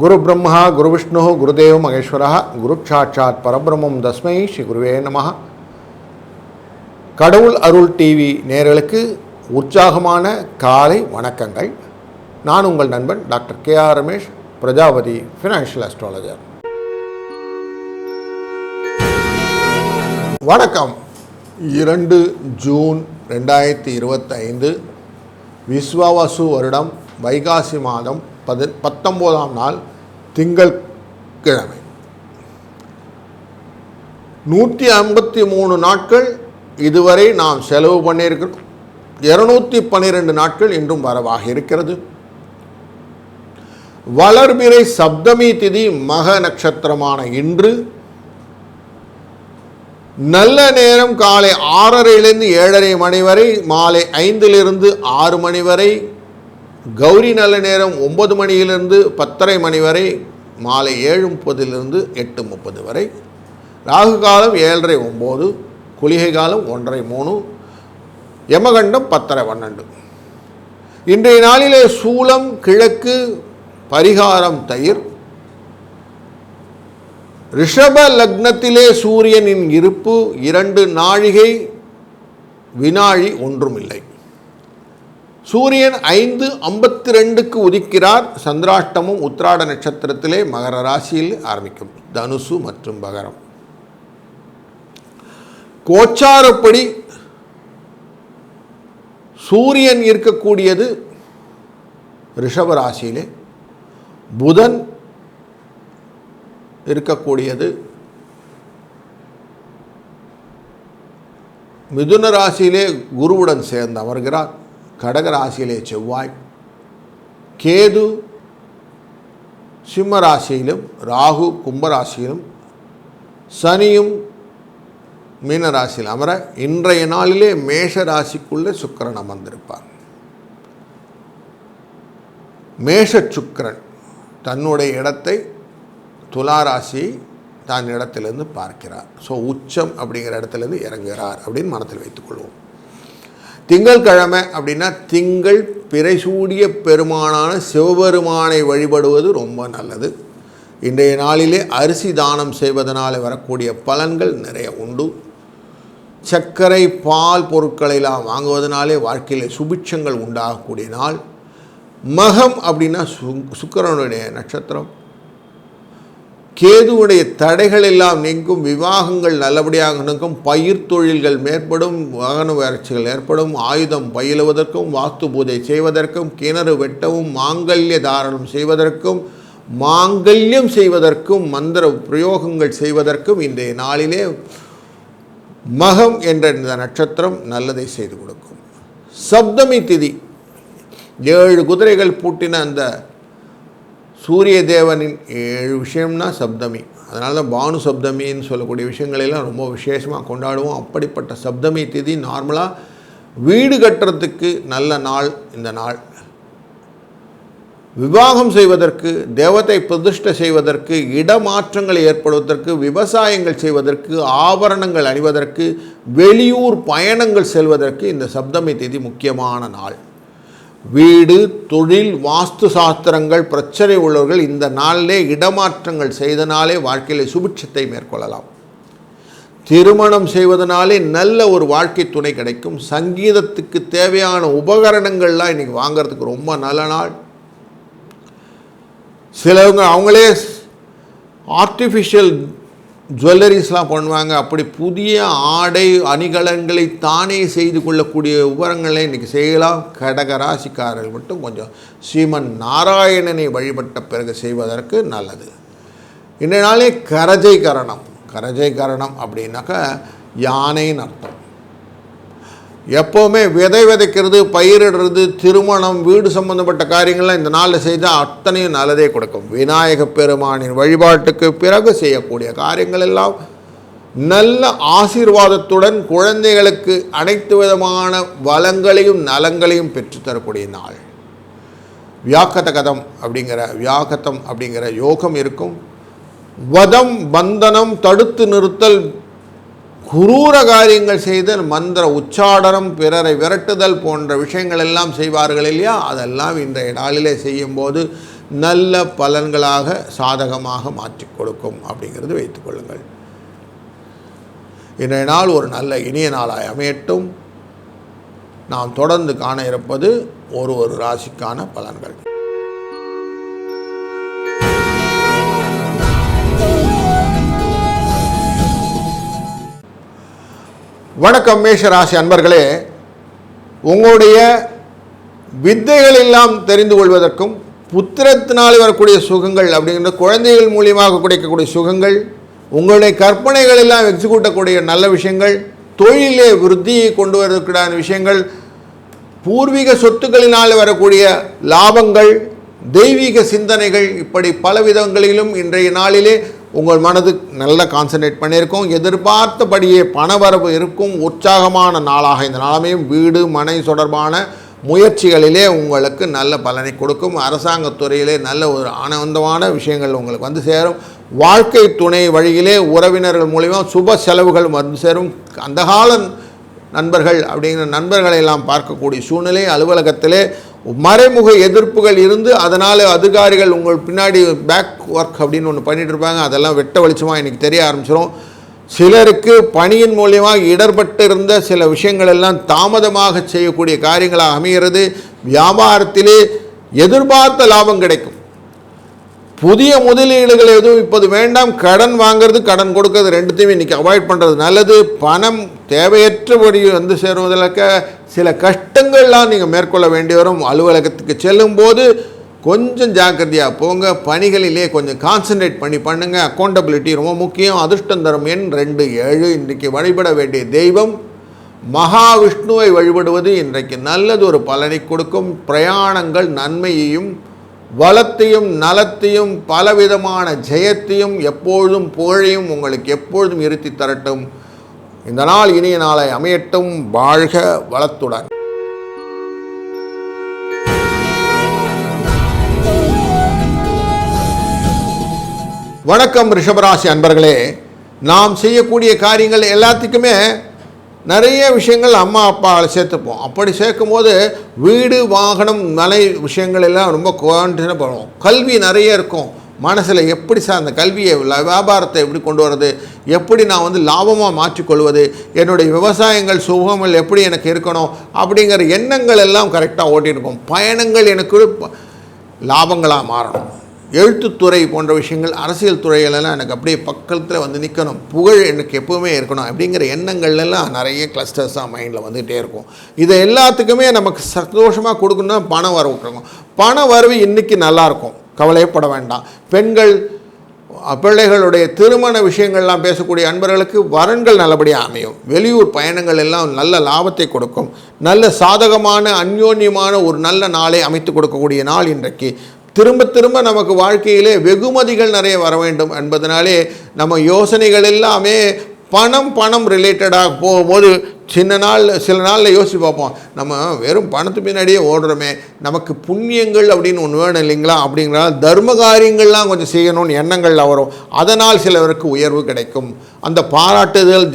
குரு பிரம்மா குரு விஷ்ணு குருதேவ மகேஸ்வரா குரு சாட்சாத் பரபிரம்மம் தஸ்மை ஸ்ரீ குருவே நமஹ. கடவுள் அருள் டிவி நேயர்களுக்கு உற்சாகமான காலை வணக்கங்கள். நான் உங்கள் நண்பன் doctor KR. Ramesh, Prajapati financial astrologer. வணக்கம். 2 ஜூன் 2025 விஸ்வாவசு வருடம் வைகாசி மாதம் 19ஆம் நாள் திங்கள் கிழமை. 153 நாட்கள் இதுவரை நாம் செலவு பண்ணியிருக்கிறோம். 212 நாட்கள் இன்றும் வரவாக இருக்கிறது. வளர்பிறை சப்தமி திதி மக நட்சத்திரமான இன்று நல்ல நேரம் காலை 6:30 7:30 மணி வரை, மாலை 5 6 மணி வரை. கௌரி நல்ல நேரம் 9 மணியிலிருந்து 10:30 மணி வரை, மாலை 7:30 8:30 வரை. ராகு காலம் 7:30 9, குளிகை காலம் 1:30 3, யமகண்டம் 10:30 12. இன்றைய நாளிலே சூலம் கிழக்கு, பரிகாரம் தயிர். ரிஷப லக்னத்திலே சூரியனின் இருப்பு 2 நாழிகை வினாழி ஒன்றுமில்லை. சூரியன் 5:52 உதிக்கிறார். சந்திராஷ்டமும் உத்திராட நட்சத்திரத்திலே மகர ராசியில் ஆரம்பிக்கும். தனுசு மற்றும் மகரம். கோச்சாரப்படி சூரியன் இருக்கக்கூடியது ரிஷப ராசியிலே, புதன் இருக்கக்கூடியது மிதுன ராசியிலே குருவுடன் சேர்ந்து அமர்கிறார். கடக ராசியிலே செவ்வாய், கேது சிம்ம ராசியிலும், ராகு கும்பராசியிலும், சனியும் மீன ராசியில் அமர இன்றைய நாளிலே மேஷ ராசிக்குள்ளே சுக்கிரன் அமர்ந்திருப்பார். மேஷ சுக்கிரன் தன்னுடைய இடத்தை துலா ராசியை தான் இடத்திலிருந்து பார்க்கிறார். ஸோ உச்சம் அப்படிங்கிற இடத்துலேருந்து இறங்குகிறார் அப்படின்னு மனத்தில் வைத்துக்கொள்வோம். திங்கள்கிழமை அப்படின்னா திங்கள் பிறைசூடிய பெருமானான சிவபெருமானை வழிபடுவது ரொம்ப நல்லது. இன்றைய நாளிலே அரிசி தானம் செய்வதனால் வரக்கூடிய பலன்கள் நிறைய உண்டு. சர்க்கரை பால் பொருட்களெல்லாம் வாங்குவதனாலே வாழ்க்கையில் சுபிட்சங்கள் உண்டாகக்கூடிய நாள். மகம் அப்படின்னா சுக்கிரனுடைய நட்சத்திரம். கேதுவுடைய தடைகள் எல்லாம் நீங்கும். விவாகங்கள் நல்லபடியாக நடக்கும். பயிர் தொழில்கள் மேற்படும். வாகன வறட்சிகள் ஏற்படும். ஆயுதம் பயிலுவதற்கும், வாஸ்து பூஜை செய்வதற்கும், கிணறு வெட்டவும், மாங்கல்ய தாரணம் செய்வதற்கும், மாங்கல்யம் செய்வதற்கும், மந்திர பிரயோகங்கள் செய்வதற்கும் இன்றைய நாளிலே மகம் என்ற இந்த நட்சத்திரம் நல்லதை செய்து கொடுக்கும். சப்தமி திதி 7 குதிரைகள் பூட்டின அந்த சூரிய தேவனின் 7 விஷயம்னா சப்தமி. அதனால தான் பானு சப்தமின்னு சொல்லக்கூடிய விஷயங்களெல்லாம் ரொம்ப விசேஷமாக கொண்டாடுவோம். அப்படிப்பட்ட சப்தமி திதி நார்மலாக வீடு கட்டுறதுக்கு நல்ல நாள் இந்த நாள். விவாகம் செய்வதற்கு, தேவதை பிரதிஷ்டை செய்வதற்கு, இடமாற்றங்கள் ஏற்படுவதற்கு, விவசாயங்கள் செய்வதற்கு, ஆபரணங்கள் அணிவதற்கு, வெளியூர் பயணங்கள் செல்வதற்கு இந்த சப்தமி திதி முக்கியமான நாள். வீடு தொழில் வாஸ்து சாஸ்திரங்கள் பிரச்சனை உள்ளவர்கள் இந்த நாளிலே இடமாற்றங்கள் செய்தனாலே வாழ்க்கையில் சுபிட்சத்தை மேற்கொள்ளலாம். திருமணம் செய்வதனாலே நல்ல ஒரு வாழ்க்கை துணை கிடைக்கும். சங்கீதத்துக்கு தேவையான உபகரணங்கள்லாம் இன்றைக்கி வாங்கிறதுக்கு ரொம்ப நல்ல நாள். சிலவங்க அவங்களே ஆர்டிஃபிஷியல் ஜுவல்லரிஸ்லாம் பண்ணுவாங்க. அப்படி புதிய ஆடை அணிகலன்களை தானே செய்து கொள்ளக்கூடிய உபகரணங்களை இன்றைக்கி செய்யலாம். கடக ராசிக்காரர்கள் மட்டும் கொஞ்சம் ஸ்ரீமன் நாராயணனை வழிபட்ட பிறகு செய்வதற்கு நல்லது. இன்றைய நாளே கரஜை கரணம். கரஜை கரணம் அப்படின்னாக்கா யானைன்னு அர்த்தம். எப்போவுமே விதை விதைக்கிறது, பயிரிடுறது, திருமணம், வீடு சம்பந்தப்பட்ட காரியங்கள்லாம் இந்த நாளில் செய்தால் அத்தனையும் நல்லதே கொடுக்கும். விநாயக பெருமானின் வழிபாட்டுக்கு பிறகு செய்யக்கூடிய காரியங்கள் எல்லாம் நல்ல ஆசீர்வாதத்துடன் குழந்தைகளுக்கு அனைத்து விதமான வளங்களையும் நலங்களையும் பெற்றுத்தரக்கூடிய நாள். வியாக்கதம் அப்படிங்கிற யோகம் இருக்கும். வதம் பந்தனம் தடுத்து நிறுத்தல், குரூர காரியங்கள் செய்தல், மந்திர உச்சாடனம், பிறரை விரட்டுதல் போன்ற விஷயங்கள் எல்லாம் செய்வார்கள் இல்லையா? அதெல்லாம் இன்றைய நாளிலே செய்யும்போது நல்ல பலன்களாக சாதகமாக மாற்றி கொடுக்கும் அப்படிங்கிறது வைத்துக்கொள்ளுங்கள். இன்றைய நாள் ஒரு நல்ல இனிய நாளாய் அமையட்டும். நாம் தொடர்ந்து காண இருப்பது ஒரு ராசிக்கான பலன்கள். வணக்கம் மேஷ ராசி அன்பர்களே, உங்களுடைய வித்தைகள் எல்லாம் தெரிந்து கொள்வதற்கும் புத்திரத்தினால் வரக்கூடிய சுகங்கள் அப்படிங்கிற குழந்தைகள் மூலியமாக கிடைக்கக்கூடிய சுகங்கள், உங்களுடைய கற்பனைகள் எல்லாம் எக்ஸிக்யூட்டக்கூடிய நல்ல விஷயங்கள், தொழிலே விருத்தியை கொண்டு வருவதற்கான விஷயங்கள், பூர்வீக சொத்துக்களினால் வரக்கூடிய லாபங்கள், தெய்வீக சிந்தனைகள், இப்படி பல விதங்களிலும் இன்றைய நாளிலே உங்கள் மனது நல்லா கான்சன்ட்ரேட் பண்ணியிருக்கோம். எதிர்பார்த்தபடியே பணவரவு இருக்கும். உற்சாகமான நாளாக இந்த நாளமையும் வீடு மனை தொடர்பான முயற்சிகளிலே உங்களுக்கு நல்ல பலனை கொடுக்கும். அரசாங்கத்துறையிலே நல்ல ஒரு ஆனந்தமான விஷயங்கள் உங்களுக்கு வந்து சேரும். வாழ்க்கை துணை வழியிலே உறவினர்கள் மூலிமா சுப செலவுகள் வந்து சேரும். அந்த கால நண்பர்கள் அப்படிங்கிற நண்பர்களை எல்லாம் பார்க்கக்கூடிய சூழ்நிலை, அலுவலகத்திலே மறைமுக எதிர்ப்புகள் இருந்து அதனால் அதிகாரிகள் உங்கள் பின்னாடி பேக் ஒர்க் அப்படின்னு ஒன்று பண்ணிகிட்டு இருப்பாங்க. அதெல்லாம் வெட்ட வெளிச்சமாக இன்றைக்கி தெரிய ஆரம்பிச்சிடும். சிலருக்கு பணியின் மூலியமாக இடர்பட்டு இருந்த சில விஷயங்கள் எல்லாம் தாமதமாக செய்யக்கூடிய காரியங்களாக அமைகிறது. வியாபாரத்திலே எதிர்பார்த்த லாபம் கிடைக்கும். புதிய முதலீடுகள் எதுவும் இப்போது வேண்டாம். கடன் வாங்கிறது கடன் கொடுக்கறது ரெண்டுத்தையுமே இன்றைக்கி அவாய்ட் பண்ணுறது நல்லது. பணம் தேவையற்றபடி வந்து சேருவதற்கு சில கஷ்டங்கள்லாம் நீங்கள் மேற்கொள்ள வேண்டி வரும். அலுவலகத்துக்கு செல்லும்போது கொஞ்சம் ஜாக்கிரதையாக போங்க. பணிகளிலே கொஞ்சம் கான்சன்ட்ரேட் பண்ணுங்கள். அக்கௌண்டபிலிட்டி ரொம்ப முக்கியம். அதிர்ஷ்டம் தரும் எண் 27. இன்றைக்கு வழிபட வேண்டிய தெய்வம் மகாவிஷ்ணுவை வழிபடுவது இன்றைக்கு நல்லது ஒரு பலனை கொடுக்கும். பிரயாணங்கள் நன்மையையும் வளத்தையும் நலத்தையும் பலவிதமான ஜெயத்தையும் எப்பொழுதும் புகழையும் உங்களுக்கு எப்பொழுதும் இருத்தி தரட்டும். இந்த நாள் இனிய நாளை அமையட்டும். வாழ்க வளத்துடன். வணக்கம் ரிஷபராசி அன்பர்களே, நாம் செய்யக்கூடிய காரியங்கள் எல்லாத்துக்குமே நிறைய விஷயங்கள் அம்மா அப்பாவை சேர்த்துப்போம். அப்படி சேர்க்கும் போது வீடு வாகனம் மலை விஷயங்கள் எல்லாம் ரொம்ப குவான்டிட்டியாக பண்ணுவோம். கல்வி நிறைய இருக்கும் மனசில். எப்படி சார் அந்த கல்வியை வியாபாரத்தை எப்படி கொண்டு வரது, எப்படி நான் வந்து லாபமாக மாற்றிக்கொள்வது, என்னுடைய விவசாயங்கள் சுகங்கள் எப்படி எனக்கு இருக்கணும் அப்படிங்கிற எண்ணங்கள் எல்லாம் கரெக்டாக ஓட்டியிருக்கோம். பயணங்கள் எனக்கு லாபங்களாக மாறணும். எழுத்துத்துறை போன்ற விஷயங்கள், அரசியல் துறைகளெல்லாம் எனக்கு அப்படியே பக்கத்தில் வந்து நிற்கணும். புகழ் எனக்கு எப்போவுமே இருக்கணும் அப்படிங்கிற எண்ணங்கள்லாம் நிறைய கிளஸ்டர்ஸாக மைண்டில் வந்துகிட்டே இருக்கும். இதை எல்லாத்துக்குமே நமக்கு சந்தோஷமாக கொடுக்கணும்னா பணம் வரவு விட்டுருக்கும். பண வரவு இன்றைக்கி நல்லாயிருக்கும், கவலைப்பட வேண்டாம். பெண்கள் பிள்ளைகளுடைய திருமண விஷயங்கள்லாம் பேசக்கூடிய அன்பர்களுக்கு வரன்கள் நல்லபடியாக அமையும். வெளியூர் பயணங்கள் எல்லாம் நல்ல லாபத்தை கொடுக்கும். நல்ல சாதகமான அந்யோன்யமான ஒரு நல்ல நாளை அமைத்து கொடுக்கக்கூடிய நாள் இன்றைக்கு. திரும்ப நமக்கு வாழ்க்கையிலே வெகுமதிகள் நிறைய வர வேண்டும் என்பதனாலே நம்ம யோசனைகள் எல்லாமே பணம் ரிலேட்டடாக போகும்போது சில நாளில் யோசித்து பார்ப்போம். நம்ம வெறும் பணத்து பின்னாடியே ஓடுறோமே, நமக்கு புண்ணியங்கள் அப்படின்னு ஒன்று வேணும் இல்லைங்களா? அப்படிங்கிறனால தர்ம காரியங்கள்லாம் கொஞ்சம் செய்யணும்னு எண்ணங்கள் வரும். அதனால் சிலருக்கு உயர்வு கிடைக்கும். அந்த பாராட்டுதல்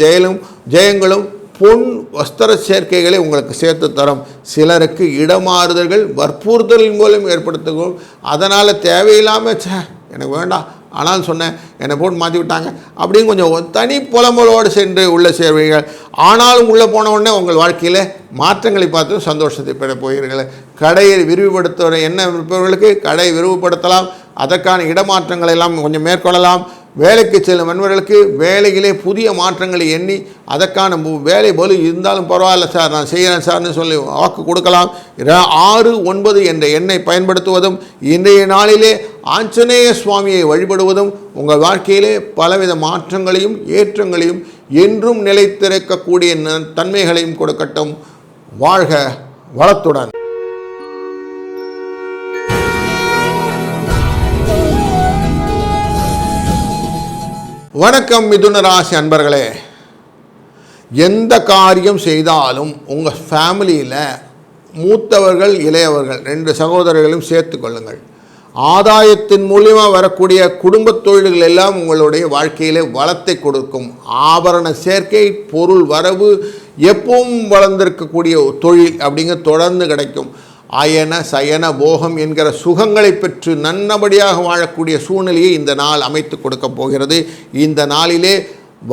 ஜெயங்களும் பொன் வஸ்திர சேர்க்கைகளை உங்களுக்கு சேர்த்து தரும். சிலருக்கு இடமாறுதல்கள் வற்புறுத்தலின் மூலம் ஏற்படுத்தும். அதனால் தேவையில்லாமல் எனக்கு வேண்டாம் ஆனால் சொன்னேன் என்னை போட்டு மாற்றி விட்டாங்க அப்படின்னு கொஞ்சம் தனி புலம்பலோடு சென்று உள்ளே சேர்வீர்கள். ஆனாலும் உள்ளே போன உடனே உங்கள் வாழ்க்கையில் மாற்றங்களை பார்த்து சந்தோஷத்தை பெற போகிறீர்கள். கடையை விரிவுபடுத்த என்ன இருப்பவர்களுக்கு கடை விரிவுபடுத்தலாம். அதற்கான இடமாற்றங்களை எல்லாம் கொஞ்சம் மேற்கொள்ளலாம். வேலைக்கு செல்லும் நண்பர்களுக்கு வேலையிலே புதிய மாற்றங்களை எண்ணி அதற்கான வேலை போல இருந்தாலும் பரவாயில்ல சார் நான் செய்கிறேன் சார்னு சொல்லி வாக்கு கொடுக்கலாம். 6, 9 என்ற எண்ணை பயன்படுத்துவதும் இன்றைய நாளிலே ஆஞ்சநேய சுவாமியை வழிபடுவதும் உங்கள் வாழ்க்கையிலே பலவித மாற்றங்களையும் ஏற்றங்களையும் என்றும் நிலைத்திருக்கக்கூடிய தன்மைகளையும் கொடுக்கட்டும். வாழ்க வளத்துடன். வணக்கம் மிதுன ராசி அன்பர்களே, எந்த காரியம் செய்தாலும் உங்கள் ஃபேமிலியில் மூத்தவர்கள் இளையவர்கள் 2 சகோதரர்களையும் சேர்த்து கொள்ளுங்கள். ஆதாயத்தின் மூலியமாக வரக்கூடிய குடும்பத் தொழில்கள் எல்லாம் உங்களுடைய வாழ்க்கையில் வளத்தை கொடுக்கும். ஆபரண சேர்க்கை, பொருள் வரவு, எப்பவும் வளர்ந்திருக்கக்கூடிய தொழில் அப்படிங்கிற தொடர்ந்து கிடைக்கும். அயன சயன போகம் என்கிற சுகங்களை பெற்று நல்லபடியாக வாழக்கூடிய சூழ்நிலையை இந்த நாள் அமைத்து கொடுக்க போகிறது. இந்த நாளிலே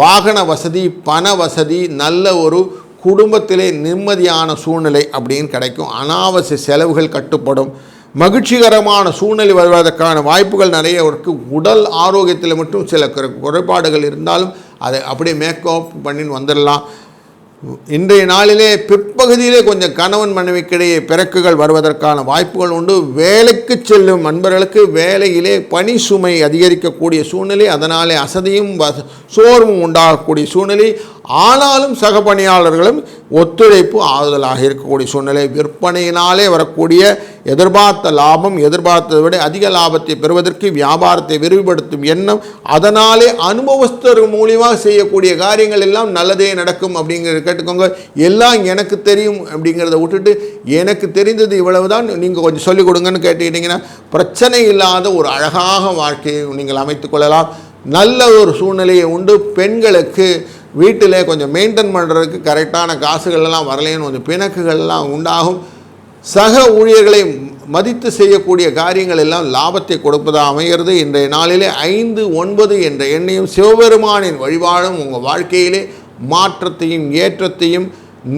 வாகன வசதி, பண வசதி, நல்ல ஒரு குடும்பத்திலே நிம்மதியான சூழ்நிலை அப்படின்னு கிடைக்கும். அனாவசிய செலவுகள் கட்டுப்படும். மகிழ்ச்சிகரமான சூழ்நிலை வருவதற்கான வாய்ப்புகள் நிறைய இருக்குது. உடல் ஆரோக்கியத்தில் மட்டும் சில குறைபாடுகள் இருந்தாலும் அதை அப்படியே மேக்கப் பண்ணின்னு வந்துடலாம். இன்றைய நாளிலே பிற்பகுதியிலே கொஞ்சம் கணவன் மனைவிக்கிடையே பிறக்குகள் வருவதற்கான வாய்ப்புகள் உண்டு. வேலைக்கு செல்லும் நண்பர்களுக்கு வேலையிலே பணி சுமை அதிகரிக்கக்கூடிய சூழ்நிலை, அதனாலே அசதியும் சோர்வும் உண்டாகக்கூடிய சூழ்நிலை. ஆனாலும் சக பணியாளர்களும் ஒத்துழைப்பு ஆறுதலாக இருக்கக்கூடிய சூழ்நிலை. விற்பனையினாலே வரக்கூடிய எதிர்பார்த்த லாபம், எதிர்பார்த்ததை விட அதிக லாபத்தை பெறுவதற்கு வியாபாரத்தை விரிவுபடுத்தும் எண்ணம், அதனாலே அனுபவஸ்தர் மூலியமாக செய்யக்கூடிய காரியங்கள் எல்லாம் நல்லதே நடக்கும் அப்படிங்கிறத கேட்டுக்கோங்க. எல்லாம் எனக்கு தெரியும் அப்படிங்கிறத விட்டுட்டு எனக்கு தெரிந்தது இவ்வளவுதான், நீங்கள் கொஞ்சம் சொல்லிக் கொடுங்கன்னு கேட்டுக்கிட்டிங்கன்னா பிரச்சனை இல்லாத ஒரு அழகாக வாழ்க்கையை நீங்கள் அமைத்து கொள்ளலாம். நல்ல ஒரு சூழ்நிலையை உண்டு. பெண்களுக்கு வீட்டில் கொஞ்சம் மெயின்டைன் பண்ணுறதுக்கு கரெக்டான காசுகளெல்லாம் வரலைன்னு கொஞ்சம் பிணக்குகள்லாம் உண்டாகும். சக ஊழியர்களை மதித்து செய்யக்கூடிய காரியங்கள் எல்லாம் லாபத்தை கொடுப்பதாக அமைகிறது. இன்றைய நாளிலே 5, 9 என்ற எண்ணையும் சிவபெருமானின் வழிபாடும் உங்கள் வாழ்க்கையிலே மாற்றத்தையும் ஏற்றத்தையும்,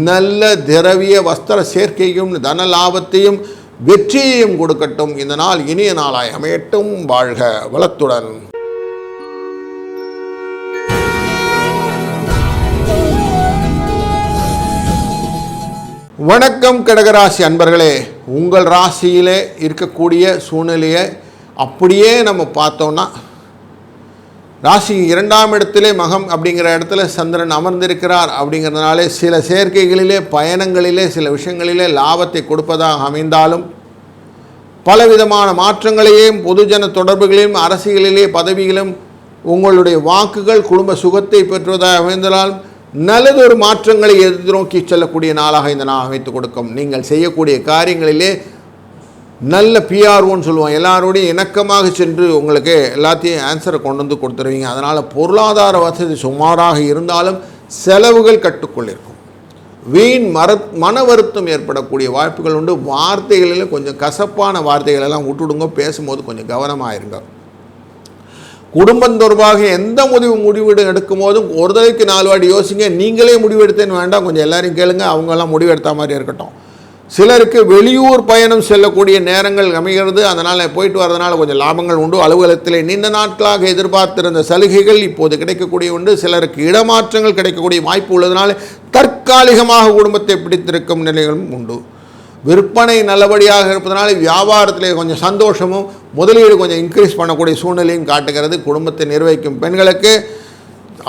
நல்ல திரவிய வஸ்திர சேர்க்கையும், தன லாபத்தையும், வெற்றியையும் கொடுக்கட்டும். இந்த நாள் இனிய நாளாய் அமையட்டும். வாழ்க வளத்துடன். வணக்கம் கடகராசி அன்பர்களே. உங்கள் ராசியிலே இருக்கக்கூடிய சூழ்நிலையை அப்படியே நம்ம பார்த்தோன்னா, ராசி 2ஆம் இடத்திலே மகம் அப்படிங்கிற இடத்துல சந்திரன் அமர்ந்திருக்கிறார். அப்படிங்கிறதுனாலே சில சேர்க்கைகளிலே, பயணங்களிலே, சில விஷயங்களிலே லாபத்தை கொடுப்பதாக அமைந்தாலும், பலவிதமான மாற்றங்களையும் பொதுஜன தொடர்புகளையும், அரசியலிலே பதவிகளும், உங்களுடைய வாக்குகள் குடும்ப சுகத்தை பெற்றுவதாக அமைந்தாலும் நல்லதொரு மாற்றங்களை எதிர்நோக்கி செல்லக்கூடிய நாளாக இந்த நாள் அமைத்து கொடுக்கும். நீங்கள் செய்யக்கூடிய காரியங்களிலே நல்ல பிஆர்ஓன்னு சொல்லுவோம், எல்லாரோடையும் இணக்கமாக சென்று உங்களுக்கு எல்லாத்தையும் ஆன்சரை கொண்டு வந்து கொடுத்துருவீங்க. அதனால் பொருளாதார வசதி சுமாராக இருந்தாலும் செலவுகள் கட்டுக்கொள்ளிருக்கும். வீண் மன வருத்தம் ஏற்படக்கூடிய வாய்ப்புகள் உண்டு. வார்த்தைகளில் கொஞ்சம் கசப்பான வார்த்தைகளெல்லாம் விட்டுடுங்க. பேசும்போது கொஞ்சம் கவனமாக இருங்க. குடும்பம் தொடர்பாக எந்த முடிவு எடுக்கும் போதும் ஒரு தடவைக்கு 4 வாட்டி யோசிங்க. நீங்களே முடிவெடுத்தேன்னு வேண்டாம், கொஞ்சம் எல்லாரையும் கேளுங்க. அவங்கெல்லாம் முடிவெடுத்த மாதிரி இருக்கட்டும். சிலருக்கு வெளியூர் பயணம் செல்லக்கூடிய நேரங்கள் அமைகிறது. அதனால் போயிட்டு வரதுனால கொஞ்சம் லாபங்கள் உண்டு. அலுவலகத்தில் நீண்ட நாட்களாக எதிர்பார்த்திருந்த சலுகைகள் இப்போது கிடைக்கக்கூடிய உண்டு. சிலருக்கு இடமாற்றங்கள் கிடைக்கக்கூடிய வாய்ப்பு உள்ளதுனால தற்காலிகமாக குடும்பத்தை பிடித்திருக்கும் நிலைகளும் உண்டு. விற்பனை நல்லபடியாக இருப்பதனால வியாபாரத்தில் கொஞ்சம் சந்தோஷமும், முதலீடு கொஞ்சம் இன்க்ரீஸ் பண்ணக்கூடிய சூழ்நிலையும் காட்டுகிறது. குடும்பத்தை நிர்வகிக்கும் பெண்களுக்கு,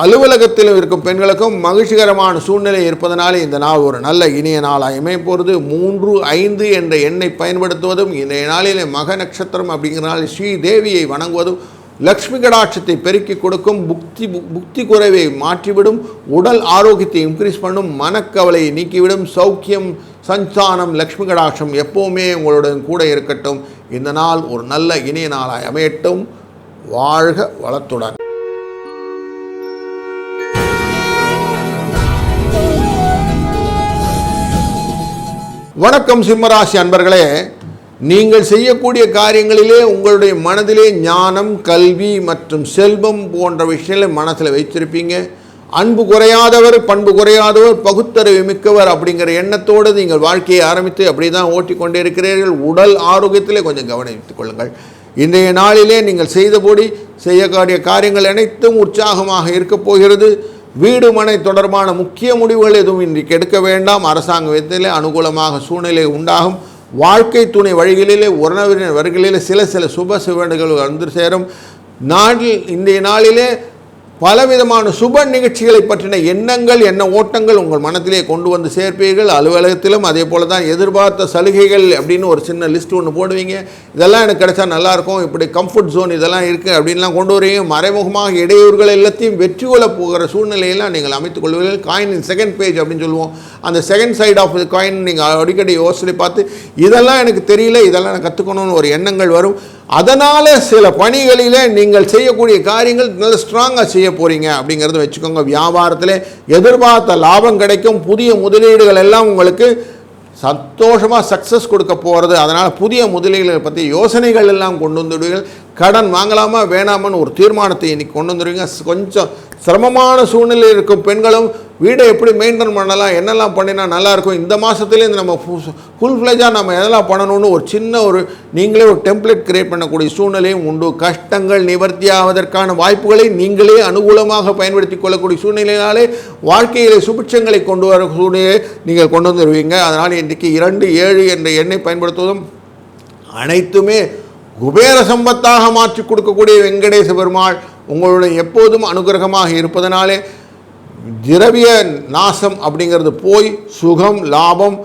அலுவலகத்தில் இருக்கும் பெண்களுக்கும் மகிழ்ச்சிகரமான சூழ்நிலை இருப்பதனால இந்த நாள் ஒரு நல்ல இனிய நாளாக அமைப்போகிறது. 3, 5 என்ற எண்ணை பயன்படுத்துவதும், இன்றைய நாளிலே மக நட்சத்திரம் அப்படிங்கிறனால ஸ்ரீ தேவியை வணங்குவதும் லக்ஷ்மி கடாட்சத்தை பெருக்கி கொடுக்கும். புக்தி குறைவை மாற்றிவிடும். உடல் ஆரோக்கியத்தை இன்க்ரீஸ் பண்ணும். மனக்கவலையை நீக்கிவிடும். சௌக்கியம், சஞ்சானம், லக்ஷ்மி கடாட்சம் எப்போவுமே உங்களுடன் கூட இருக்கட்டும். இந்த நாள் ஒரு நல்ல இனிய நாளாய் அமையட்டும். வாழ்க வளத்துடன். வணக்கம் சிம்மராசி அன்பர்களே. நீங்கள் செய்யக்கூடிய காரியங்களிலே உங்களுடைய மனதிலே ஞானம், கல்வி மற்றும் செல்வம் போன்ற விஷயங்களை மனசில் வைத்திருப்பீங்க. அன்பு குறையாதவர், பண்பு குறையாதவர், பகுத்தறிவு மிக்கவர் அப்படிங்கிற எண்ணத்தோடு நீங்கள் வாழ்க்கையை ஆரம்பித்து அப்படி தான் ஓட்டிக்கொண்டே இருக்கிறீர்கள். உடல் ஆரோக்கியத்திலே கொஞ்சம் கவனித்துக் கொள்ளுங்கள். இன்றைய நாளிலே நீங்கள் செய்தபடி செய்யக்கூடிய காரியங்கள் அனைத்தும் உற்சாகமாக இருக்கப் போகிறது. வீடு மனை தொடர்பான முக்கிய முடிவுகள் எதுவும் இன்றைக்கு எடுக்க வேண்டாம். அரசாங்க விதத்திலே அனுகூலமாக சூழ்நிலை உண்டாகும். வாழ்க்கை துணை வழிகளிலே, உறவினர் வருகளிலே சில சுப சிவனைகள் வந்து சேரும். இன்றைய நாளிலே பலவிதமான சுப நிகழ்ச்சிகளை பற்றின எண்ணங்கள், எண்ண ஓட்டங்கள் உங்கள் மனத்திலே கொண்டு வந்து சேர்ப்பீர்கள். அலுவலகத்திலும் அதே போல தான் எதிர்பார்த்த சலுகைகள் அப்படின்னு ஒரு சின்ன லிஸ்ட் ஒன்று போடுவீங்க. இதெல்லாம் எனக்கு கிடைச்சா நல்லாயிருக்கும், இப்படி கம்ஃபர்ட் ஜோன் இதெல்லாம் இருக்குது அப்படின்லாம் கொண்டு வருவீங்க. மறைமுகமாக இடையூறுகள் எல்லாத்தையும் வெற்றி கொள்ள போகிற சூழ்நிலையெல்லாம் நீங்கள் அமைத்துக் கொள்வீர்கள். காயினின் செகண்ட் பேஜ் அப்படின்னு சொல்லுவோம், அந்த second side of the coin நீங்கள் அடிக்கடி யோசனை பார்த்து இதெல்லாம் எனக்கு தெரியல, இதெல்லாம் நான் கற்றுக்கணும்னு ஒரு எண்ணங்கள் வரும். அதனால் சில பணிகளிலே நீங்கள் செய்யக்கூடிய காரியங்கள் நல்ல ஸ்ட்ராங்காக செய்ய போகிறீங்க அப்படிங்கிறத வச்சுக்கோங்க. வியாபாரத்தில் எதிர்பார்த்த லாபம் கிடைக்கும். புதிய முதலீடுகள் எல்லாம் உங்களுக்கு சந்தோஷமாக சக்ஸஸ் கொடுக்க போகிறது. அதனால் புதிய முதலீடுகளை பற்றி யோசனைகள் எல்லாம் கொண்டு வந்துடுவீர்கள். கடன் வாங்கலாமா வேணாமான்னு ஒரு தீர்மானத்தை இன்றைக்கி கொண்டு வந்துடுவீங்க. கொஞ்சம் சிரமமான சூழ்நிலையில் இருக்கும் பெண்களும் வீடை எப்படி மெயின்டைன் பண்ணலாம், என்னெல்லாம் பண்ணினா நல்லாயிருக்கும், இந்த மாதத்துலேருந்து நம்ம ஃபுல் ஃப்ளெஜாக நம்ம எதெல்லாம் பண்ணணும்னு ஒரு நீங்களே ஒரு டெம்ப்ளேட் கிரியேட் பண்ணக்கூடிய சூழ்நிலையும் உண்டு. கஷ்டங்கள் நிவர்த்தி ஆவதற்கான வாய்ப்புகளை நீங்களே அனுகூலமாக பயன்படுத்தி கொள்ளக்கூடிய சூழ்நிலையினாலே வாழ்க்கையிலே சுபிட்சங்களை கொண்டு வர சூழ்நிலையை நீங்கள் கொண்டு வந்துடுவீங்க. அதனால் இன்றைக்கு 2-7 என்ற எண்ணை பயன்படுத்துவதும் அனைத்துமே குபேர சம்பத்தாக மாற்றி கொடுக்கக்கூடிய வெங்கடேச பெருமாள் உங்களுடைய எப்போதும் அனுகிரகமாக இருப்பதனாலே திரவிய நாசம் அப்படிங்கிறது போய் சுகம் லாபம்,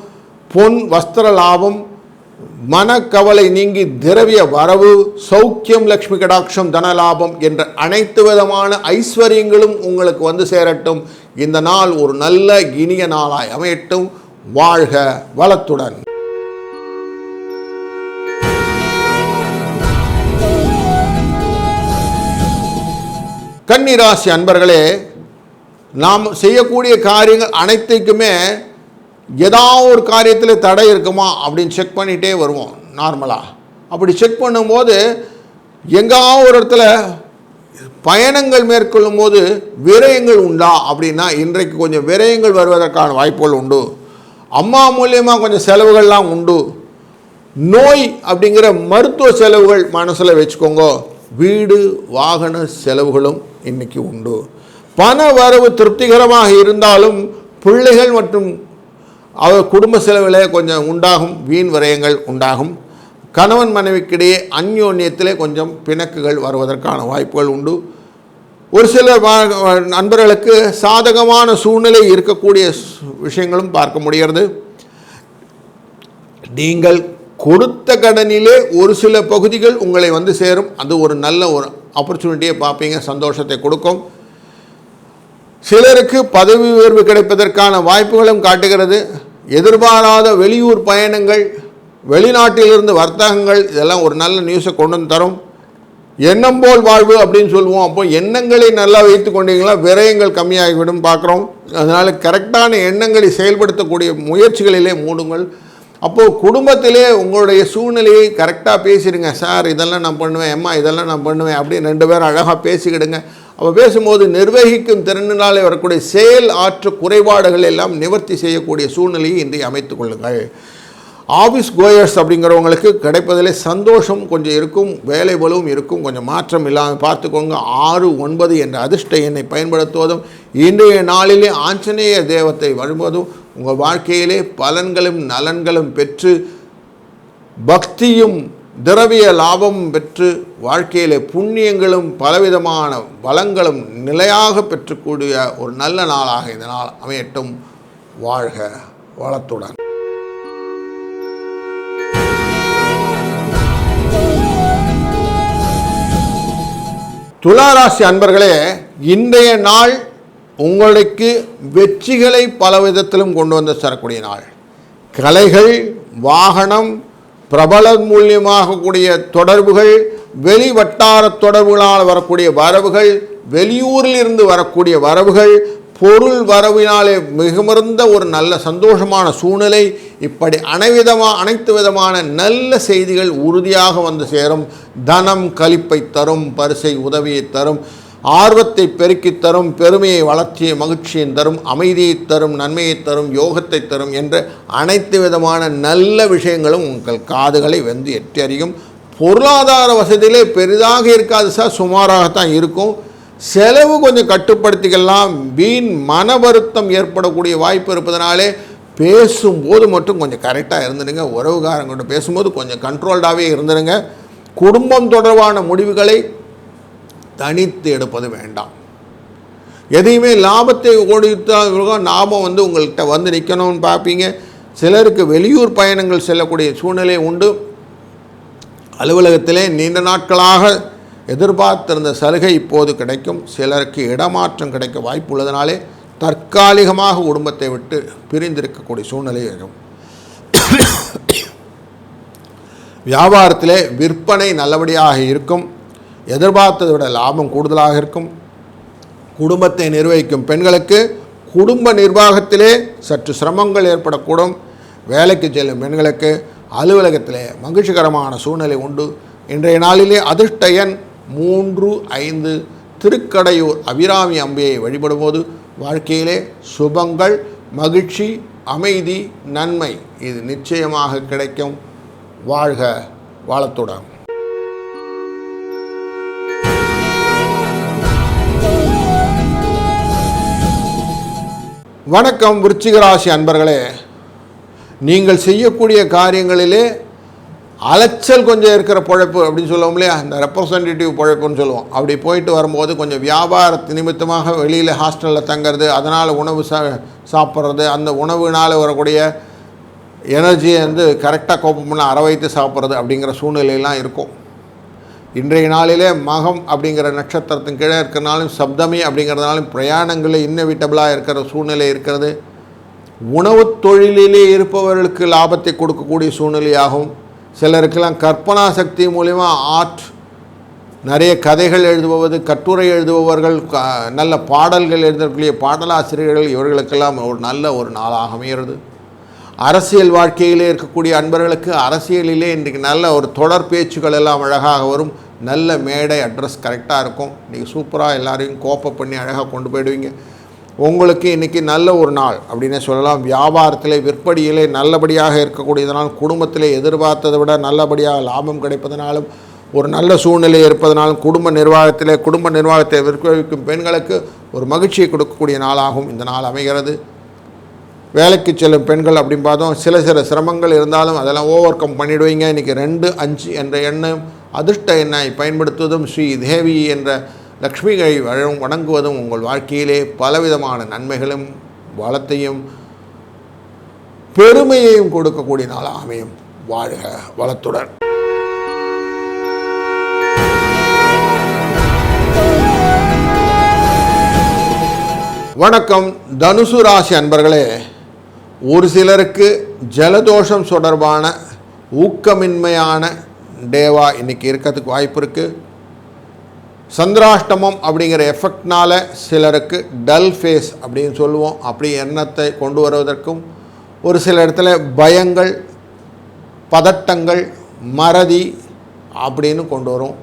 பொன் வஸ்திர லாபம், மனக்கவலை நீங்கி திரவிய வரவு, சௌக்கியம், லக்ஷ்மி கடாட்சம், தனலாபம் என்ற அனைத்து விதமான ஐஸ்வர்யங்களும் உங்களுக்கு வந்து சேரட்டும். இந்த நாள் ஒரு நல்ல இனிய நாளாய் அமையட்டும். வாழ்க வளத்துடன். கன்னிராசி அன்பர்களே, நாம் செய்யக்கூடிய காரியங்கள் அனைத்துக்குமே ஏதாவது ஒரு காரியத்தில் தடை இருக்குமா அப்படின்னு செக் பண்ணிகிட்டே வருவோம் நார்மலாக. அப்படி செக் பண்ணும்போது எங்காவது ஒரு இடத்துல பயணங்கள் மேற்கொள்ளும் போது விரயங்கள் உண்டா அப்படின்னா இன்றைக்கு கொஞ்சம் விரயங்கள் வருவதற்கான வாய்ப்புகள் உண்டு. அம்மா மூலியமாக கொஞ்சம் செலவுகள்லாம் உண்டு. நோய் அப்படிங்கிற மருத்துவ செலவுகள் மனசில் வச்சுக்கோங்க. வீடு வாகன செலவுகளும் இன்றைக்கி உண்டு. பண வரவு திருப்திகரமாக இருந்தாலும் பிள்ளைகள் மற்றும் அவர் குடும்ப செலவிலே கொஞ்சம் உண்டாகும், வீண் விரயங்கள் உண்டாகும். கணவன் மனைவிக்கிடையே அந்யோன்யத்திலே கொஞ்சம் பிணக்குகள் வருவதற்கான வாய்ப்புகள் உண்டு. ஒரு சில நண்பர்களுக்கு சாதகமான சூழ்நிலை இருக்கக்கூடிய விஷயங்களும் பார்க்க முடிகிறது. நீங்கள் கொடுத்த கடனிலே ஒரு சில பகுதிகள் உங்களை வந்து சேரும். அது ஒரு நல்ல ஒரு ஆப்பர்ச்சுனிட்டியை பார்ப்பீங்க, சந்தோஷத்தை கொடுக்கும். சிலருக்கு பதவி உயர்வு கிடைப்பதற்கான வாய்ப்புகளும் காட்டுகிறது. எதிர்பாராத வெளியூர் பயணங்கள், வெளிநாட்டிலிருந்து வர்த்தகங்கள், இதெல்லாம் ஒரு நல்ல நியூஸை கொண்டு வந்து தரும். எண்ணம் போல் வாழ்வு அப்படின்னு சொல்லுவோம். அப்போ எண்ணங்களை நல்லா வைத்து கொண்டீங்களா விரயங்கள் கம்மியாகிவிடும் பார்க்குறோம். அதனால் கரெக்டான எண்ணங்களை செயல்படுத்தக்கூடிய முயற்சிகளிலே மூடுங்கள். அப்போது குடும்பத்திலே உங்களுடைய சூழ்நிலையை கரெக்டாக பேசிடுங்க. சார் இதெல்லாம் நான் பண்ணுவேன், அம்மா இதெல்லாம் நான் பண்ணுவேன் அப்படின்னு 2 பேரும் அழகாக பேசிக்கிடுங்க. அப்போ பேசும்போது நிர்வகிக்கும் திறனினாலே வரக்கூடிய செயல் ஆற்று குறைபாடுகள் எல்லாம் நிவர்த்தி செய்யக்கூடிய சூழ்நிலையை இன்றைய அமைத்துக் கொள்ளுங்கள். ஆஃபீஸ் கோயர்ஸ் அப்படிங்கிறவங்களுக்கு கிடைப்பதிலே சந்தோஷம் கொஞ்சம் இருக்கும், வேலை பலவும் இருக்கும். கொஞ்சம் மாற்றம் இல்லாமல் பார்த்துக்கோங்க. 6-9 என்ற அதிர்ஷ்ட எண்ணை பயன்படுத்துவதும் இன்றைய நாளிலே ஆஞ்சநேய தேவத்தை வழிபடுவதும் உங்கள் வாழ்க்கையிலே பலன்களும் நலன்களும் பெற்று பக்தியும் திரவிய லாபமும் பெற்று வாழ்க்கையிலே புண்ணியங்களும் பலவிதமான வளங்களும் நிலையாக பெற்றக்கூடிய ஒரு நல்ல நாளாக இந்த நாள் அமையட்டும். வாழ்க வளத்துடன். துளாராசி அன்பர்களே, இன்றைய நாள் உங்களுக்கு வெற்றிகளை பல விதத்திலும் கொண்டு வந்து தரக்கூடிய நாள். கலைகள், வாகனம், பிரபல மூலியமாக கூடிய தொடர்புகள், வெளி வட்டார தொடர்புகளால் வரக்கூடிய வரவுகள், வெளியூரில் இருந்து வரக்கூடிய வரவுகள், பொருள் வரவினாலே மிகமிருந்த ஒரு நல்ல சந்தோஷமான சூழ்நிலை, இப்படி அனைத்து விதமான நல்ல செய்திகள் உறுதியாக வந்து சேரும். தனம் களிப்பை தரும், பரிசை உதவியை தரும், ஆர்வத்தை பெருக்கி தரும், பெருமையை வளர்ச்சியை மகிழ்ச்சியை தரும், அமைதியை தரும், நன்மையை தரும், யோகத்தை தரும் என்ற அனைத்து விதமான நல்ல விஷயங்களும் உங்கள் காதுகளை வந்து எட்டி அறியும். பொருளாதார வசதியிலே பெரிதாக இருக்காது சார், சுமாராகத்தான் இருக்கும். செலவு கொஞ்சம் கட்டுப்படுத்திக்கலாம். வீண் மன வருத்தம் ஏற்படக்கூடிய வாய்ப்பு இருப்பதனாலே பேசும்போது மட்டும் கொஞ்சம் கரெக்டாக இருந்துடுங்க. உறவுகாரங்கிட்ட பேசும்போது கொஞ்சம் கண்ட்ரோல்டாகவே இருந்துடுங்க. குடும்பம் தொடர்பான முடிவுகளை தனித்து எடுப்பது வேண்டாம். எதையுமே லாபத்தை கொடுத்தா லாபம் வந்து உங்கள்கிட்ட வந்து நிற்கணும்னு பார்ப்பீங்க. சிலருக்கு வெளியூர் பயணங்கள் செல்லக்கூடிய சூழ்நிலை உண்டு. அலுவலகத்திலே நீண்ட நாட்களாக எதிர்பார்த்திருந்த சலுகை இப்போது கிடைக்கும். சிலருக்கு இடமாற்றம் கிடைக்க வாய்ப்பு உள்ளதனாலே தற்காலிகமாக குடும்பத்தை விட்டு பிரிந்திருக்கக்கூடிய சூழ்நிலை இருக்கும். வியாபாரத்திலே விற்பனை நல்லபடியாக இருக்கும். எதிர்பார்த்ததை விட லாபம் கூடுதலாக இருக்கும். குடும்பத்தை நிர்வகிக்கும் பெண்களுக்கு குடும்ப நிர்வாகத்திலே சற்று சிரமங்கள் ஏற்படக்கூடும். வேலைக்கு செல்லும் பெண்களுக்கு அலுவலகத்திலே மகிழ்ச்சிகரமான சூழ்நிலை உண்டு. இன்றைய நாளிலே அதிர்ஷ்ட எண் 3, 5. திருக்கடையூர் அபிராமி அம்பியை வழிபடும்போது வாழ்க்கையிலே சுபங்கள், மகிழ்ச்சி, அமைதி, நன்மை இது நிச்சயமாக கிடைக்கும். வாழ்க வளத்துடன். வணக்கம் விருச்சிக ராசி அன்பர்களே, நீங்கள் செய்யக்கூடிய காரியங்களிலே அலைச்சல் கொஞ்சம் இருக்கிற பிழைப்பு அப்படின்னு சொல்லுவோம் இல்லையா, இந்த ரெப்ரசன்டேட்டிவ் பிழைப்புன்னு சொல்லுவோம். அப்படி போயிட்டு வரும்போது கொஞ்சம் வியாபாரத்து நிமித்தமாக வெளியில் ஹாஸ்டலில் தங்கிறது, அதனால் உணவு சாப்பிட்றது, அந்த உணவுனால் வரக்கூடிய எனர்ஜியை கரெக்டாக கோப்பம் பண்ண அரை வைத்து சாப்பிட்றது அப்படிங்கிற சூழ்நிலையெல்லாம் இருக்கும். இன்றைய நாளிலே மகம் அப்படிங்கிற நட்சத்திரத்தின் கீழே இருக்கிறனாலும் சப்தமி அப்படிங்கிறதுனாலும் பிரயாணங்களில் இன்னெவிட்டபிளாக இருக்கிற சூழ்நிலை இருக்கிறது. உணவு தொழிலிலே இருப்பவர்களுக்கு லாபத்தை கொடுக்கக்கூடிய சூழ்நிலையாகும். சிலருக்கெல்லாம் கற்பனா சக்தி மூலிமா ஆர்ட், நிறைய கதைகள் எழுதுவது, கட்டுரை எழுதுபவர்கள், நல்ல பாடல்கள் எழுதக்கூடிய பாடலாசிரியர்கள், இவர்களுக்கெல்லாம் ஒரு நல்ல ஒரு நாளாக அமைகிறது. அரசியல் வாழ்க்கையிலே இருக்கக்கூடிய அன்பர்களுக்கு அரசியலிலே இன்றைக்கு நல்ல ஒரு தொடர் பேச்சுக்கள் எல்லாம் அழகாக வரும். நல்ல மேடை அட்ரஸ் கரெக்டாக இருக்கும். நீங்கள் சூப்பராக எல்லாரையும் கோப்ப பண்ணி அழகாக கொண்டு போயிடுவீங்க. உங்களுக்கு இன்றைக்கி நல்ல ஒரு நாள் அப்படின்னே சொல்லலாம். வியாபாரத்திலே விற்படியிலே நல்லபடியாக இருக்கக்கூடியதனால், குடும்பத்திலே எதிர்பார்த்ததை விட நல்லபடியாக லாபம் கிடைப்பதனாலும், ஒரு நல்ல சூழ்நிலை இருப்பதனாலும், குடும்ப நிர்வாகத்தை விற்கும் பெண்களுக்கு ஒரு மகிழ்ச்சியை கொடுக்கக்கூடிய நாளாகவும் இந்த நாள் அமைகிறது. வேலைக்கு செல்லும் பெண்கள் அப்படின்னு பார்த்தோம், சில சிரமங்கள் இருந்தாலும் அதெல்லாம் ஓவர் கம் பண்ணிவிடுவீங்க. இன்றைக்கி 2, 5 என்ற எண்ணம் அதிர்ஷ்ட எண்ணை பயன்படுத்துவதும், ஸ்ரீ தேவி என்ற லக்ஷ்மியை வணங்குவதும் உங்கள் வாழ்க்கையிலே பலவிதமான நன்மைகளும் வளத்தையும் பெருமையையும் கொடுக்கக்கூடிய நாளாக அமையும். வாழ்க வளத்துடன். வணக்கம் தனுசு ராசி அன்பர்களே, ஒரு சிலருக்கு ஜலதோஷம் தொடர்பான ஊக்கமின்மையான டேவா இன்றைக்கி இருக்கிறதுக்கு வாய்ப்பு இருக்குது. சந்திராஷ்டமம் அப்படிங்கிற எஃபெக்ட்னால் சிலருக்கு டல் ஃபேஸ் அப்படின்னு சொல்லுவோம். அப்படி எண்ணத்தை கொண்டு வருவதற்கும், ஒரு சில இடத்துல பயங்கள், பதட்டங்கள், மறதி அப்படின்னு கொண்டு வரும்.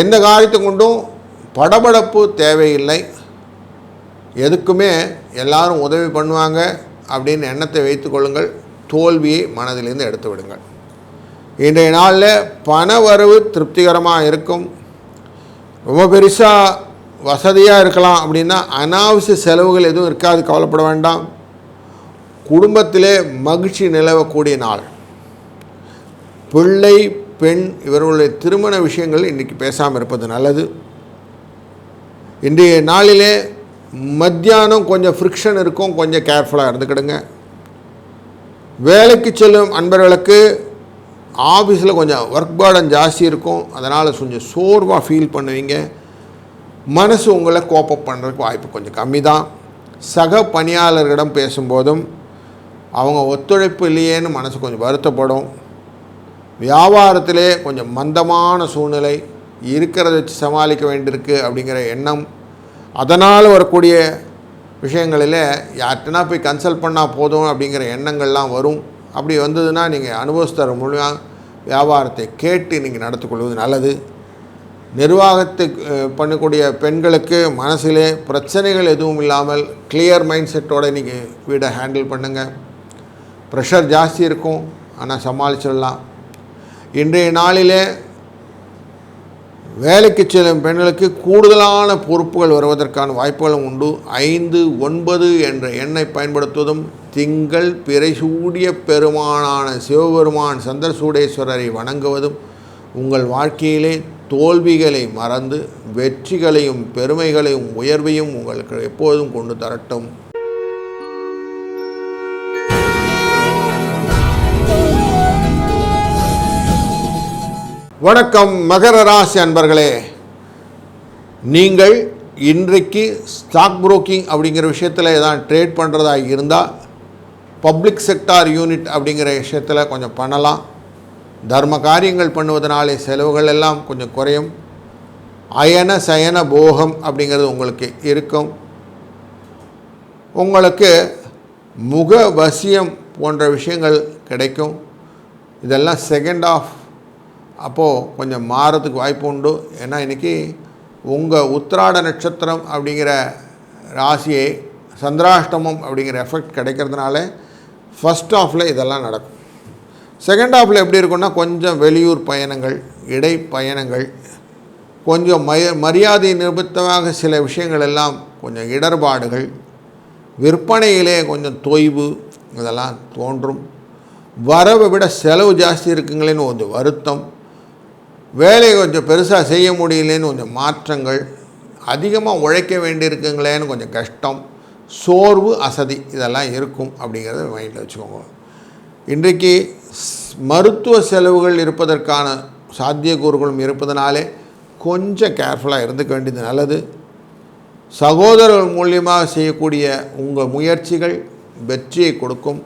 எந்த காரியத்தை கொண்டும் படபடப்பு தேவையில்லை. எதுக்குமே எல்லாரும் உதவி பண்ணுவாங்க அப்படின்னு எண்ணத்தை வைத்து கொள்ளுங்கள். தோல்வியை மனதிலிருந்து எடுத்து விடுங்கள். இன்றைய நாளில் பண வரவு திருப்திகரமாக இருக்கும். ரொம்ப பெருசாக வசதியாக இருக்கலாம் அப்படின்னா அனாவசிய செலவுகள் எதுவும் இருக்காது, கவலைப்பட வேண்டாம். குடும்பத்திலே மகிழ்ச்சி நிலவக்கூடிய நாள். பிள்ளை, பெண் இவர்களுடைய திருமண விஷயங்கள் இன்றைக்கி பேசாமல் இருப்பது நல்லது. இன்றைய நாளிலே மத்தியானம் கொஞ்சம் ஃப்ரிக்ஷன் இருக்கும், கொஞ்சம் கேர்ஃபுல்லாக இருந்துக்கிடுங்க. வேலைக்கு செல்லும் அன்பர்களுக்கு ஆஃபீஸில் கொஞ்சம் ஒர்க் பர்டன் ஜாஸ்தி இருக்கும், அதனால் கொஞ்சம் சோர்வாக ஃபீல் பண்ணுவீங்க. மனசு உங்களை கோப்பப் பண்ணுறதுக்கு வாய்ப்பு கொஞ்சம் கம்மி தான். சக பணியாளர்களிடம் பேசும்போதும் அவங்க ஒத்துழைப்பு இல்லையேன்னு மனசு கொஞ்சம் வருத்தப்படும். வியாபாரத்திலே கொஞ்சம் மந்தமான சூழ்நிலை, இருக்கிறத வச்சு சமாளிக்க வேண்டியிருக்கு அப்படிங்கிற எண்ணம், அதனால் வரக்கூடிய விஷயங்களில் யார்கிட்டனா போய் கன்சல்ட் பண்ணால் போதும் அப்படிங்கிற எண்ணங்கள்லாம் வரும். அப்படி வந்ததுன்னா நீங்கள் அனுபவஸ்தர் மூலமாக வியாபாரத்தை கேட்டு நீங்கள் நடத்திக்கொள்வது நல்லது. நிர்வாகத்தை பண்ணக்கூடிய பெண்களுக்கு மனசிலே பிரச்சனைகள் எதுவும் இல்லாமல் கிளியர் மைண்ட் செட்டோடு நீங்கள் வீடை ஹேண்டில் பண்ணுங்கள். ப்ரெஷர் ஜாஸ்தி இருக்கும், ஆனால் சமாளிச்சிடலாம். இன்றைய நாளிலே வேலைக்கு செல்லும் பெண்களுக்கு கூடுதலான பொறுப்புகள் வருவதற்கான வாய்ப்புகளும் உண்டு. 5, 9 என்ற எண்ணை பயன்படுத்துவதும், திங்கள் பிறை சூடிய பெருமானான சிவபெருமான் சந்திரசூடேஸ்வரரை வணங்குவதும் உங்கள் வாழ்க்கையிலே தோல்விகளை மறந்து வெற்றிகளையும் பெருமைகளையும் உயர்வையும் உங்களுக்கு எப்போதும் கொண்டு தரட்டும். வணக்கம் மகர ராசி அன்பர்களே, நீங்கள் இன்றைக்கு ஸ்டாக் புரோக்கிங் அப்படிங்கிற விஷயத்தில் ஏதாவது ட்ரேட் பண்ணுறதாக இருந்தால் பப்ளிக் செக்டார் யூனிட் அப்படிங்கிற விஷயத்தில் கொஞ்சம் பண்ணலாம். தர்ம காரியங்கள் பண்ணுவதனாலே செலவுகள் எல்லாம் கொஞ்சம் குறையும். அயன சயன போகம் அப்படிங்கிறது உங்களுக்கு இருக்கும். உங்களுக்கு முக வசியம் போன்ற விஷயங்கள் கிடைக்கும். இதெல்லாம் செகண்ட் ஆஃப் அப்போது கொஞ்சம் மாறத்துக்கு வாய்ப்பு உண்டு. ஏன்னா இன்றைக்கி உங்கள் உத்திராட நட்சத்திரம் அப்படிங்கிற ராசியை சந்திராஷ்டமம் அப்படிங்கிற எஃபெக்ட் கிடைக்கிறதுனால ஃபஸ்ட் ஆஃபில் இதெல்லாம் நடக்கும். செகண்ட் ஆஃபில் எப்படி இருக்குன்னா கொஞ்சம் வெளியூர் பயணங்கள், இடை பயணங்கள், கொஞ்சம் மரியாதை நிமித்தமாக சில விஷயங்கள் எல்லாம் கொஞ்சம் இடர்பாடுகள், விற்பனையிலே கொஞ்சம் தொய்வு இதெல்லாம் தோன்றும். வரவை விட செலவு ஜாஸ்தி இருக்குங்களேன்னு கொஞ்சம் வருத்தம், வேலையை கொஞ்சம் பெருசாக செய்ய முடியலேன்னு கொஞ்சம் மாற்றங்கள், அதிகமாக உழைக்க வேண்டியிருக்குங்களேன்னு கொஞ்சம் கஷ்டம், சோர்வு, அசதி இதெல்லாம் இருக்கும் அப்படிங்கிறத மைண்டில் வச்சுக்கோங்க. இன்றைக்கு மருத்துவ செலவுகள் இருப்பதற்கான சாத்தியக்கூறுகளும் இருப்பதனாலே கொஞ்சம் கேர்ஃபுல்லாக இருந்துக்க வேண்டியது நல்லது. சகோதரர்கள் மூலியமாக செய்யக்கூடிய உங்கள் முயற்சிகள் வெற்றியை கொடுக்கும்,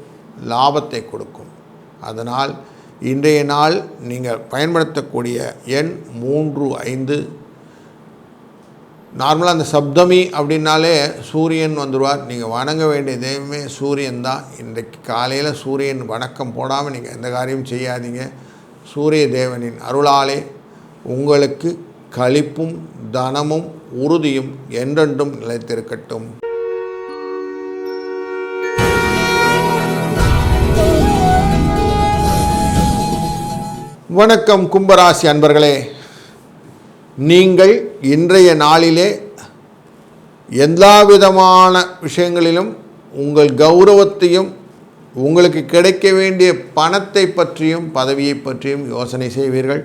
லாபத்தை கொடுக்கும். அதனால் இன்றைய நாள் நீங்கள் பயன்படுத்தக்கூடிய எண் 3, 5. நார்மலாக அந்த சப்தமி அப்படின்னாலே சூரியன் வந்துடுவார். நீங்கள் வணங்க வேண்டிய தெய்வமே சூரியன் தான். இன்றைக்கு காலையில் சூரியன் வணக்கம் போடாமல் நீங்கள் எந்த காரியமும் செய்யாதீங்க. சூரிய தேவனின் அருளாலே உங்களுக்கு களிப்பும் தனமும் உறுதியும் என்றென்றும் நிலைத்திருக்கட்டும். வணக்கம் கும்பராசி அன்பர்களே, நீங்கள் இன்றைய நாளிலே எல்லா விதமான விஷயங்களிலும் உங்கள் கௌரவத்தையும் உங்களுக்கு கிடைக்க வேண்டிய பணத்தை பற்றியும் பதவியை பற்றியும் யோசனை செய்வீர்கள்.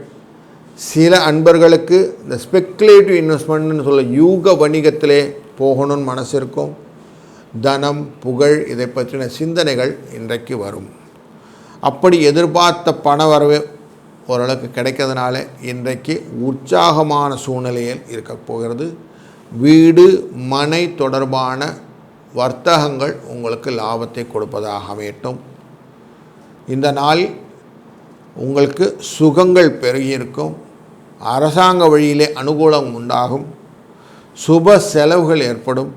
சில அன்பர்களுக்கு இந்த ஸ்பெக்குலேட்டிவ் இன்வெஸ்ட்மெண்ட்னு சொல்ல யூக வணிகத்திலே போகணும்னு மனசு இருக்கும். தனம், புகழ் இதை பற்றின சிந்தனைகள் இன்றைக்கு வரும். அப்படி எதிர்பார்த்த பண வரவு ஓரளவுக்கு கிடைக்கிறதுனால இன்றைக்கு உற்சாகமான சூழ்நிலையில் இருக்க போகிறது. வீடு மனை தொடர்பான வர்த்தகங்கள் உங்களுக்கு லாபத்தை கொடுப்பதாக அமையட்டும். இந்த நாள் உங்களுக்கு சுகங்கள் பெருகியிருக்கும். அரசாங்க வழியிலே அனுகூலம் உண்டாகும். சுப செலவுகள் ஏற்படும்.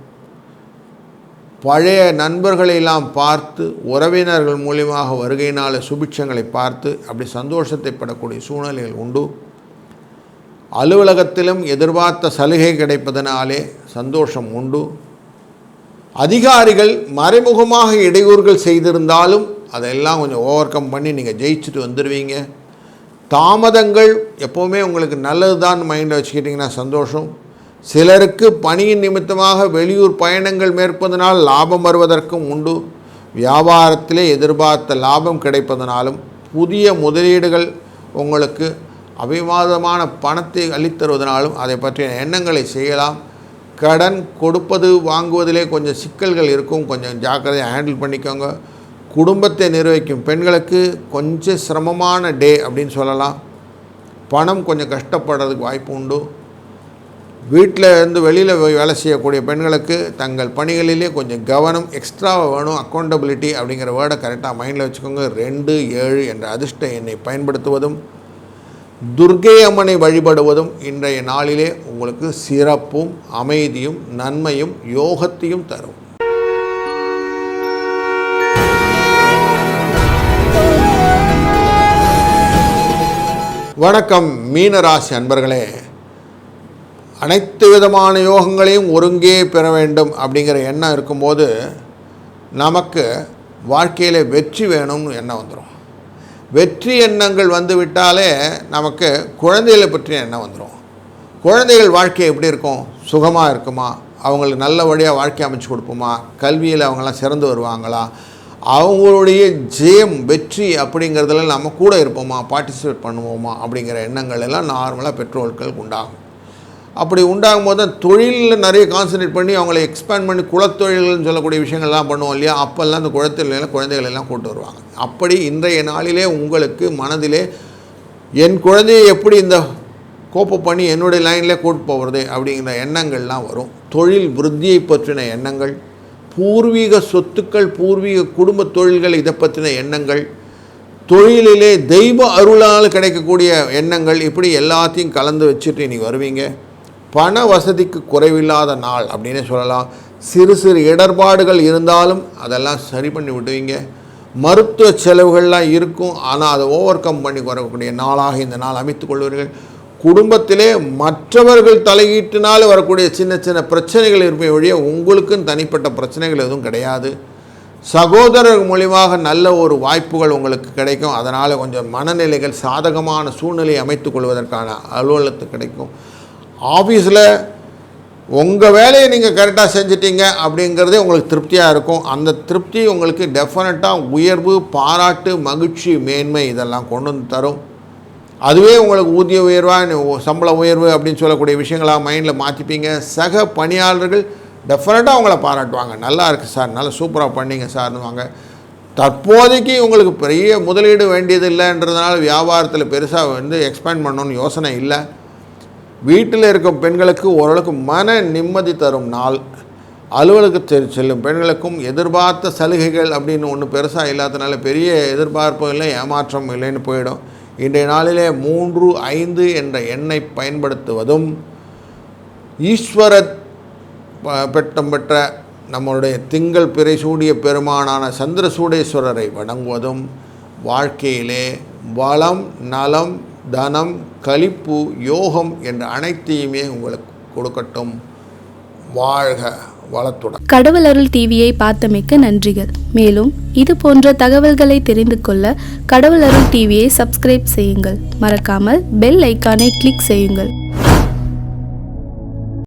பழைய நண்பர்களெல்லாம் பார்த்து, உறவினர்கள் மூலியமாக வருகையினால் சுபிட்சங்களை பார்த்து அப்படி சந்தோஷத்தை படக்கூடிய சூழ்நிலைகள் உண்டு. அலுவலகத்திலும் எதிர்பார்த்த சலுகை கிடைப்பதனாலே சந்தோஷம் உண்டு. அதிகாரிகள் மறைமுகமாக இடையூறுகள் செய்திருந்தாலும் அதெல்லாம் கொஞ்சம் ஓவர் கம் பண்ணி நீங்கள் ஜெயிச்சுட்டு வந்துடுவீங்க. தாமதங்கள் எப்போவுமே உங்களுக்கு நல்லது தான் மைண்டில் வச்சுக்கிட்டிங்கன்னா சந்தோஷம். சிலருக்கு பணியின் நிமித்தமாக வெளியூர் பயணங்கள் மேற்பதனால் லாபம் வருவதற்கும் உண்டு. வியாபாரத்திலே எதிர்பார்த்த லாபம் கிடைப்பதனாலும் புதிய முதலீடுகள் உங்களுக்கு அபிமாதமான பணத்தை அளித்தருவதனாலும் அதை பற்றிய எண்ணங்களை செய்யலாம். கடன் கொடுப்பது வாங்குவதிலே கொஞ்சம் சிக்கல்கள் இருக்கும், கொஞ்சம் ஜாக்கிரதையாக ஹேண்டில் பண்ணிக்கோங்க. குடும்பத்தை நிர்வகிக்கும் பெண்களுக்கு கொஞ்சம் சிரமமான டே அப்படின்னு சொல்லலாம். பணம் கொஞ்சம் கஷ்டப்படுறதுக்கு வாய்ப்பு உண்டு. வீட்டில் இருந்து வெளியில் வேலை செய்யக்கூடிய பெண்களுக்கு தங்கள் பணிகளிலே கொஞ்சம் கவனம் எக்ஸ்ட்ராவாக வேணும். அக்கௌண்டபிலிட்டி அப்படிங்கிற வேர்டை கரெக்டாக மைண்டில் வச்சுக்கோங்க. 2, 7 என்ற அதிர்ஷ்ட எண்ணை பயன்படுத்துவதும் துர்க்கை அம்மனை வழிபடுவதும் இன்றைய நாளிலே உங்களுக்கு சிறப்பும் அமைதியும் நன்மையும் யோகத்தையும் தரும். வணக்கம் மீனராசி அன்பர்களே, அனைத்து விதமான யோகங்களையும் ஒருங்கே பெற வேண்டும் அப்படிங்கிற எண்ணம் இருக்கும்போது நமக்கு வாழ்க்கையில் வெற்றி வேணும்னு எண்ணம் வந்துடும். வெற்றி எண்ணங்கள் வந்து விட்டாலே நமக்கு குழந்தைகளை பற்றிய எண்ணம் வந்துடும். குழந்தைகள் வாழ்க்கை எப்படி இருக்கும்? சுகமாக இருக்குமா? அவங்களுக்கு நல்ல வழியாக வாழ்க்கை அமைச்சு கொடுப்போமா? கல்வியில் அவங்களாம் சிறந்து வருவாங்களா? அவங்களுடைய ஜெயம் வெற்றி அப்படிங்கிறதுல நம்ம கூட இருப்போமா? பார்ட்டிசிபேட் பண்ணுவோமா? அப்படிங்கிற எண்ணங்கள் எல்லாம் நார்மலாக பெற்றோர்களுக்கு உண்டாகும். அப்படி உண்டாகும் போது தான் தொழிலில் நிறைய கான்சன்ட்ரேட் பண்ணி அவங்களை எக்ஸ்பேண்ட் பண்ணி குலத்தொழில்கள்னு சொல்லக்கூடிய விஷயங்கள்லாம் பண்ணுவோம் இல்லையா? அப்போல்லாம் அந்த குழந்தைகள் எல்லாம் கூட்டு வருவாங்க. அப்படி இன்றைய நாளிலே உங்களுக்கு மனதிலே என் குழந்தையை எப்படி இந்த கோப்பை பண்ணி என்னுடைய லைனில் கூட்டு போகிறது அப்படிங்கிற எண்ணங்கள்லாம் வரும். தொழில் விருத்தியை பற்றின எண்ணங்கள், பூர்வீக சொத்துக்கள், பூர்வீக குடும்ப தொழில்கள் இதை பற்றின எண்ணங்கள், தொழிலிலே தெய்வ அருளால் கிடைக்கக்கூடிய எண்ணங்கள், இப்படி எல்லாத்தையும் கலந்து வச்சுட்டு நீ வருவீங்க. பண வசதிக்கு குறைவில்லாத நாள் அப்படின்னே சொல்லலாம். சிறு சிறு இடர்பாடுகள் இருந்தாலும் அதெல்லாம் சரி பண்ணி விடுவீங்க. மருத்துவ செலவுகள்லாம் இருக்கும். ஆனால் அதை ஓவர் கம் பண்ணி வரக்கூடிய நாளாக இந்த நாள் அமைத்துக் கொள்வீர்கள். குடும்பத்திலே மற்றவர்கள் தலையீட்டினால் வரக்கூடிய சின்ன சின்ன பிரச்சனைகள் இருப்பதை வழியே உங்களுக்கும் தனிப்பட்ட பிரச்சனைகள் எதுவும் கிடையாது. சகோதரர் மூலியமாக நல்ல ஒரு வாய்ப்புகள் உங்களுக்கு கிடைக்கும். அதனால் கொஞ்சம் மனநிலைகள் சாதகமான சூழ்நிலையை அமைத்துக் கொள்வதற்கான அலுவலகத்துக்கு கிடைக்கும். ஆஃபீஸில் உங்கள் வேலையை நீங்கள் கரெக்டாக செஞ்சிட்டீங்க அப்படிங்கிறதே உங்களுக்கு திருப்தியாக இருக்கும். அந்த திருப்தி உங்களுக்கு டெஃபினட்டாக உயர்வு, பாராட்டு, மகிழ்ச்சி, மேன்மை இதெல்லாம் கொண்டு வந்து தரும். அதுவே உங்களுக்கு ஊதிய உயர்வாக, சம்பள உயர்வு அப்படின்னு சொல்லக்கூடிய விஷயங்களாக மைண்டில் மாற்றிப்பீங்க. சக பணியாளர்கள் டெஃபினட்டாக உங்களை பாராட்டுவாங்க. நல்லா இருக்குது சார், நல்லா சூப்பராக பண்ணிங்க சார்னுவாங்க. தற்போதைக்கு உங்களுக்கு பெரிய முதலீடு வேண்டியது இல்லைன்றதுனால வியாபாரத்தில் பெருசாக எக்ஸ்பேண்ட் பண்ணணும்னு யோசனை இல்லை. வீட்டில் இருக்கும் பெண்களுக்கு ஓரளவுக்கு மன நிம்மதி தரும் நாள். அலுவலகத்தில் செல்லும் பெண்களுக்கும் எதிர்பார்த்த சலுகைகள் அப்படின்னு ஒன்று பெருசாக இல்லாதனால பெரிய எதிர்பார்ப்பு இல்லை, ஏமாற்றம் இல்லைன்னு போயிடும். இன்றைய நாளிலே 3, 5 என்ற எண்ணை பயன்படுத்துவதும் ஈஸ்வர பெட்டம் பெற்ற நம்மளுடைய திங்கள் பிறை சூடிய பெருமானான சந்திரசூடேஸ்வரரை வணங்குவதும் வாழ்க்கையிலே வளம், நலம், தனம், களிப்பு, யோகம் என்ற அனைத்தையுமே உங்களுக்கு கொடுக்கட்டும். வாழ்க வளத்துடன். கடவுள் அருள் டிவியை பார்த்தமைக்கு நன்றிகள். மேலும் இது போன்ற தகவல்களை தெரிந்து கொள்ள கடவுள் அருள் டிவியை சப்ஸ்கிரைப் செய்யுங்கள். மறக்காமல் பெல் ஐக்கானை கிளிக் செய்யுங்கள்.